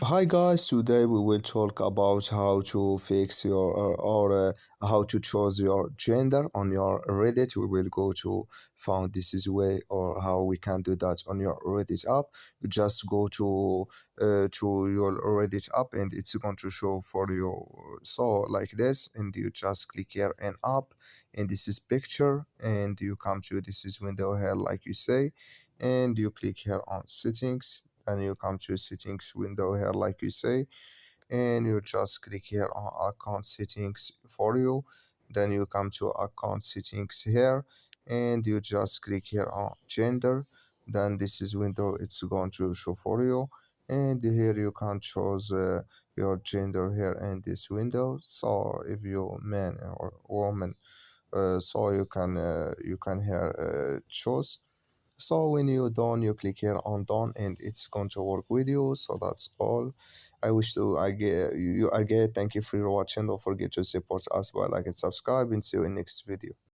Hi guys, today we will talk about how to fix your or how to choose your gender on your Reddit. We will go to find this is way or how we can do that on your Reddit app. You just go to your Reddit app and it's going to show for you. So like this, and you just click here and up, and this is picture, and you come to this is window here like you say, and you click here on settings, and you come to settings window here like you say, and you just click here on account settings for you. Then you come to account settings here, and you just click here on gender. Then this is window it's going to show for you, and here you can choose your gender here in this window. So if you're man or woman, so you can here choose. So when you're done, you click here on done, and it's going to work with you. So that's all. I wish to I get you I get thank you for watching. Don't forget to support us by like and subscribe, and see you in next video.